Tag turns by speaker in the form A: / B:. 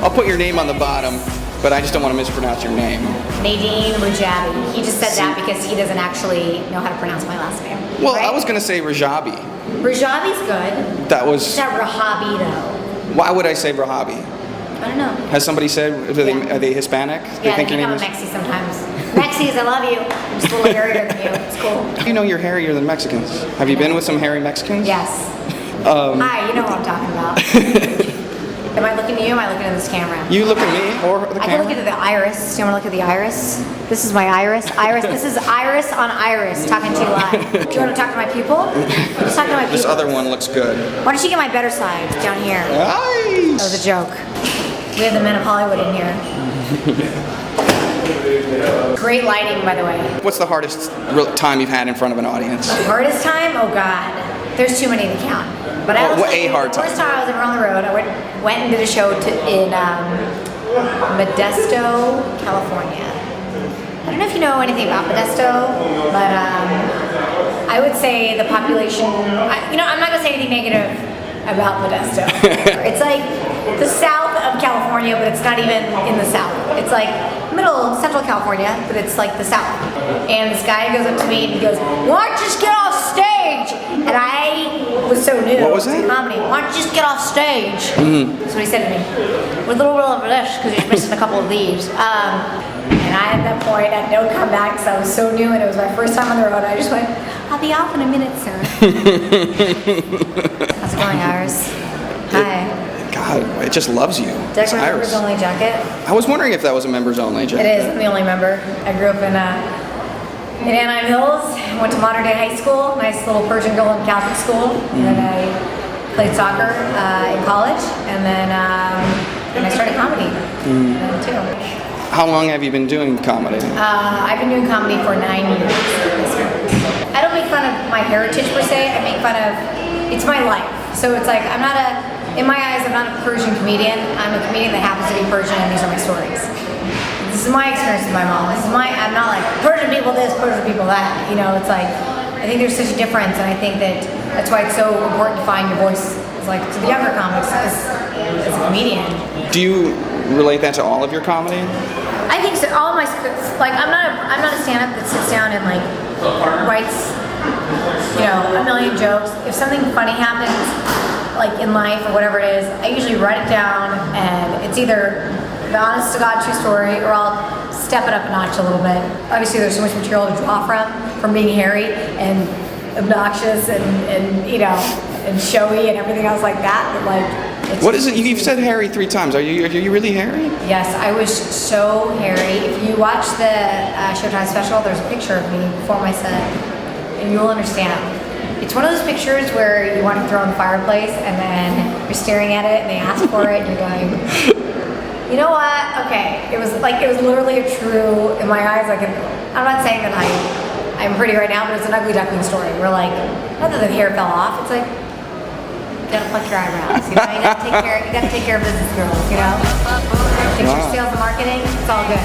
A: I'll put your name on the bottom, but I just don't want to mispronounce your name.
B: Nadine Rajabi. He just said that because he doesn't actually know how to pronounce my last name.
A: Well,
B: right?
A: I was going to say Rajabi.
B: Rajabi's good.
A: That was...
B: It's not Rahabi though.
A: Why would I say Rajabi?
B: I don't know.
A: Has somebody said, are they Hispanic?
B: Yeah, they think I'm a Mexi sometimes. Mexis, I love you. I'm just a little hairier than you. It's cool.
A: You know you're hairier than Mexicans. Have you been with some hairy Mexicans?
B: Yes. Hi, you know what I'm talking about. Am I looking at you or am I looking at this camera?
A: You look at me or the camera?
B: I can look at the iris. Do you want to look at the iris? This is my iris. Iris. This is iris on iris. Talking to you live. Do you want to talk to my pupil? Just talking to my pupil.
A: This other one looks good.
B: Why don't you get my better side down here?
A: Nice.
B: That was a joke. We have the men of Hollywood in here. Great lighting, by the way.
A: What's the hardest time you've had in front of an audience?
B: The hardest time? Oh God, there's too many to count. But I was
A: a hard time.
B: The first time I was ever on the road, I went and did a show in Modesto, California. I don't know if you know anything about Modesto, but I would say the population. I'm not gonna say anything negative about Modesto. It's like the south of California, but it's not even in the south. It's like central California, but it's like the south. And this guy goes up to me and he goes, "Why don't you just get off stage?" And I was so new.
A: What was that?
B: Comedy. Why don't you just get off stage? That's what he said to me. With a little roll over this, because you're missing a couple of leaves. And I, at that point, had no comeback because I was so new and it was my first time on the road. I just went, "I'll be off in a minute, sir." How's it going, Iris? Hi.
A: God, it just loves you.
B: Did I wear a members only jacket?
A: I was wondering if that was a members only jacket.
B: It is. I'm the only member. I grew up in Anaheim Hills. Went to modern day high school. Nice little Persian girl in Catholic school. And then I played soccer in college. And then I started comedy too.
A: How long have you been doing comedy?
B: I've been doing comedy for 9 years. I don't make fun of my heritage per se. I make fun of, it's my life. So it's like, in my eyes, I'm not a Persian comedian. I'm a comedian that happens to be Persian, and these are my stories. This is my experience with my mom. I'm not like, Persian people this, Persian people that. It's like, I think there's such a difference, and I think that's why it's so important to find your voice, like to the younger comics as a comedian. Do
A: you relate that to all of your comedy?
B: I think so. All of my scripts, like I'm not a stand-up that sits down and like writes, a million jokes. If something funny happens, like in life or whatever it is, I usually write it down and it's either the honest to God true story or I'll step it up a notch a little bit. Obviously there's so much material to draw from being hairy and obnoxious and showy and everything else like that. But like,
A: what is it? You've said hairy 3 times. Are you really hairy?
B: Yes, I was so hairy. If you watch the Showtime special, there's a picture of me before my set and you'll understand. It's one of those pictures where you want to throw in the fireplace and then you're staring at it and they ask for it and you're going, you know what? Okay. It was literally a true, in my eyes, like, I'm not saying that I'm pretty right now, but it's an ugly duckling story. We're like, not that the hair fell off, it's like, you gotta pluck your eyebrows, you gotta take care of business girls, Take your sales and marketing, it's all good.